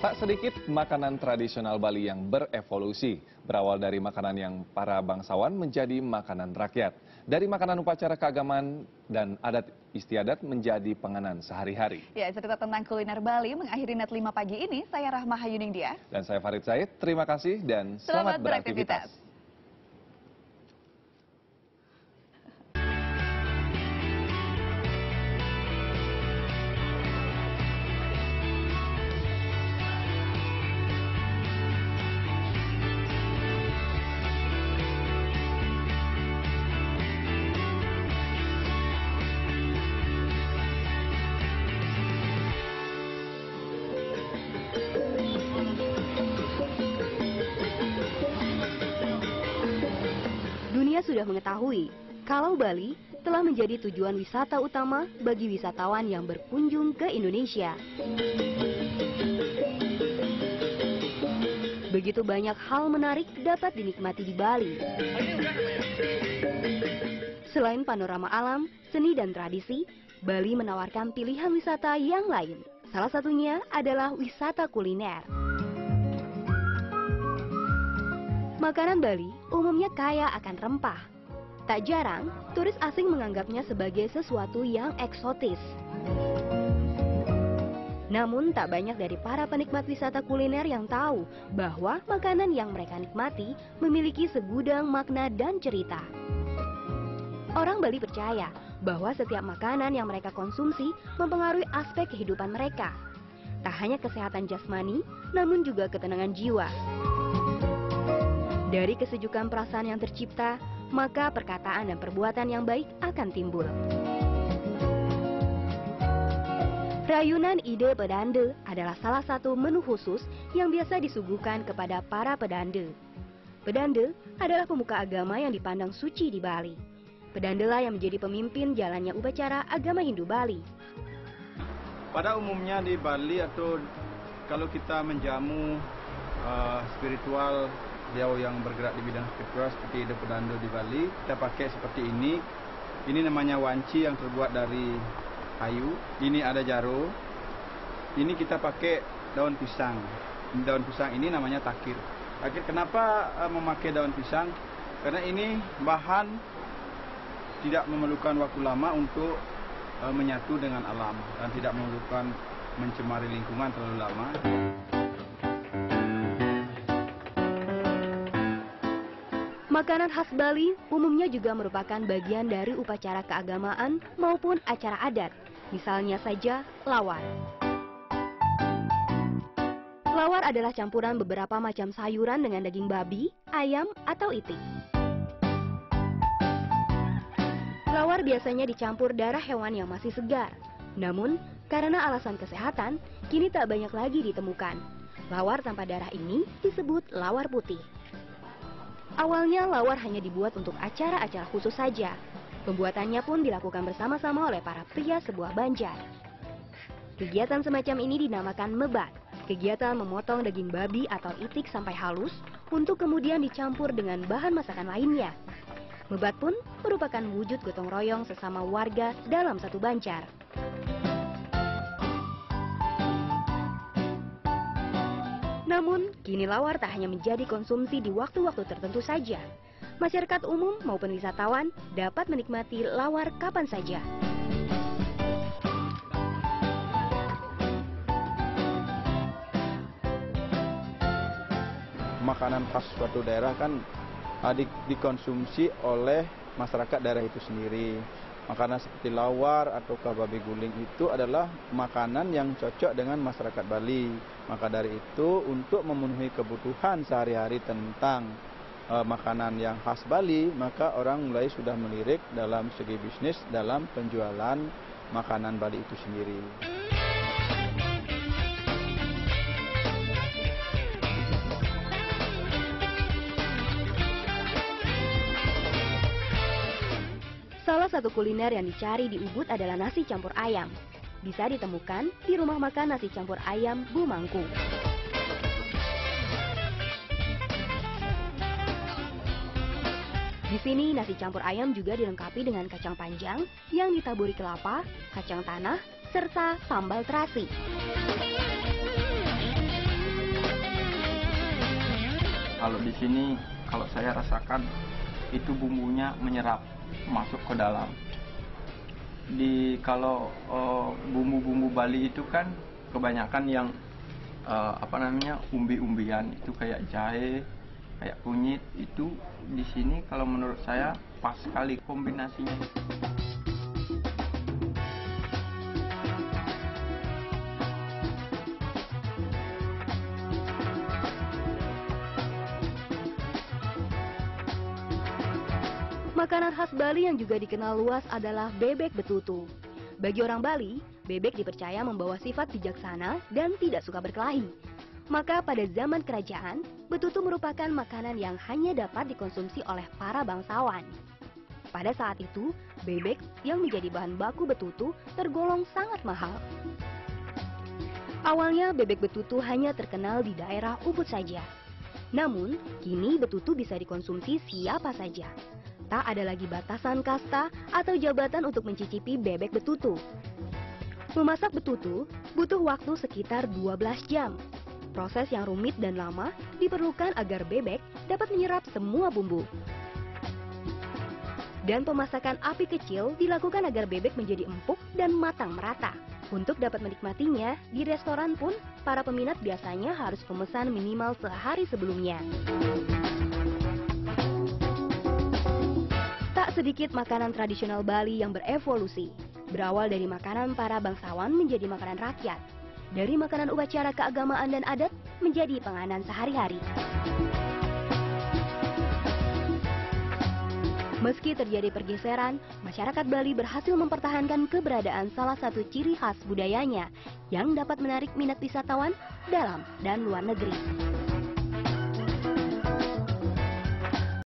Tak sedikit makanan tradisional Bali yang berevolusi, berawal dari makanan yang para bangsawan menjadi makanan rakyat. Dari makanan upacara keagamaan dan adat istiadat menjadi penganan sehari-hari. Ya, cerita tentang kuliner Bali mengakhiri Net 5 pagi ini. Saya Rahma Hayuningdia. Dan saya Farid Said, terima kasih dan selamat beraktivitas. Dunia sudah mengetahui kalau Bali telah menjadi tujuan wisata utama bagi wisatawan yang berkunjung ke Indonesia. Begitu banyak hal menarik dapat dinikmati di Bali. Selain panorama alam, seni dan tradisi, Bali menawarkan pilihan wisata yang lain. Salah satunya adalah wisata kuliner. Makanan Bali umumnya kaya akan rempah. Tak jarang, turis asing menganggapnya sebagai sesuatu yang eksotis. Namun, tak banyak dari para penikmat wisata kuliner yang tahu bahwa makanan yang mereka nikmati memiliki segudang makna dan cerita. Orang Bali percaya bahwa setiap makanan yang mereka konsumsi mempengaruhi aspek kehidupan mereka. Tak hanya kesehatan jasmani, namun juga ketenangan jiwa. Dari kesejukan perasaan yang tercipta, maka perkataan dan perbuatan yang baik akan timbul. Rayunan ide pedande adalah salah satu menu khusus yang biasa disuguhkan kepada para pedande. Pedande adalah pemuka agama yang dipandang suci di Bali. Pedandelah yang menjadi pemimpin jalannya upacara agama Hindu Bali. Pada umumnya di Bali atau kalau kita menjamu spiritual, beliau yang bergerak di bidang spiritual seperti Ide Pedando di Bali, kita pakai seperti ini. Ini namanya wanci yang terbuat dari kayu. Ini ada jaro. Ini kita pakai daun pisang. Daun pisang ini namanya takir. Takir kenapa memakai daun pisang? Karena ini bahan tidak memerlukan waktu lama untuk menyatu dengan alam dan tidak memerlukan mencemari lingkungan terlalu lama. Makanan khas Bali umumnya juga merupakan bagian dari upacara keagamaan maupun acara adat. Misalnya saja lawar. Lawar adalah campuran beberapa macam sayuran dengan daging babi, ayam, atau itik. Lawar biasanya dicampur darah hewan yang masih segar. Namun, karena alasan kesehatan, kini tak banyak lagi ditemukan. Lawar tanpa darah ini disebut lawar putih. Awalnya lawar hanya dibuat untuk acara-acara khusus saja. Pembuatannya pun dilakukan bersama-sama oleh para pria sebuah banjar. Kegiatan semacam ini dinamakan mebat. Kegiatan memotong daging babi atau itik sampai halus untuk kemudian dicampur dengan bahan masakan lainnya. Mebat pun merupakan wujud gotong royong sesama warga dalam satu banjar. Namun, kini lawar tak hanya menjadi konsumsi di waktu-waktu tertentu saja. Masyarakat umum maupun wisatawan dapat menikmati lawar kapan saja. Makanan khas suatu daerah kan dikonsumsi oleh masyarakat daerah itu sendiri. Makanan seperti lawar atau babi guling itu adalah makanan yang cocok dengan masyarakat Bali. Maka dari itu untuk memenuhi kebutuhan sehari-hari tentang makanan yang khas Bali, maka orang mulai sudah melirik dalam segi bisnis dalam penjualan makanan Bali itu sendiri. Salah satu kuliner yang dicari di Ubud adalah nasi campur ayam. Bisa ditemukan di rumah makan nasi campur ayam Bu Mangku. Di sini nasi campur ayam juga dilengkapi dengan kacang panjang yang ditaburi kelapa, kacang tanah, serta sambal terasi. Kalau di sini, kalau saya rasakan itu bumbunya menyerap masuk ke dalam. Kalau bumbu-bumbu Bali itu kan kebanyakan yang umbi-umbian, itu kayak jahe, kayak kunyit. Itu di sini kalau menurut saya pas sekali kombinasinya. Makanan khas Bali yang juga dikenal luas adalah bebek betutu. Bagi orang Bali, bebek dipercaya membawa sifat bijaksana dan tidak suka berkelahi. Maka pada zaman kerajaan, betutu merupakan makanan yang hanya dapat dikonsumsi oleh para bangsawan. Pada saat itu, bebek yang menjadi bahan baku betutu tergolong sangat mahal. Awalnya bebek betutu hanya terkenal di daerah Ubud saja. Namun, kini betutu bisa dikonsumsi siapa saja. Tak ada lagi batasan kasta atau jabatan untuk mencicipi bebek betutu. Memasak betutu butuh waktu sekitar 12 jam. Proses yang rumit dan lama diperlukan agar bebek dapat menyerap semua bumbu. Dan pemasakan api kecil dilakukan agar bebek menjadi empuk dan matang merata. Untuk dapat menikmatinya, di restoran pun para peminat biasanya harus memesan minimal sehari sebelumnya. Tak sedikit makanan tradisional Bali yang berevolusi. Berawal dari makanan para bangsawan menjadi makanan rakyat. Dari makanan upacara keagamaan dan adat menjadi panganan sehari-hari. Meski terjadi pergeseran, masyarakat Bali berhasil mempertahankan keberadaan salah satu ciri khas budayanya yang dapat menarik minat wisatawan dalam dan luar negeri.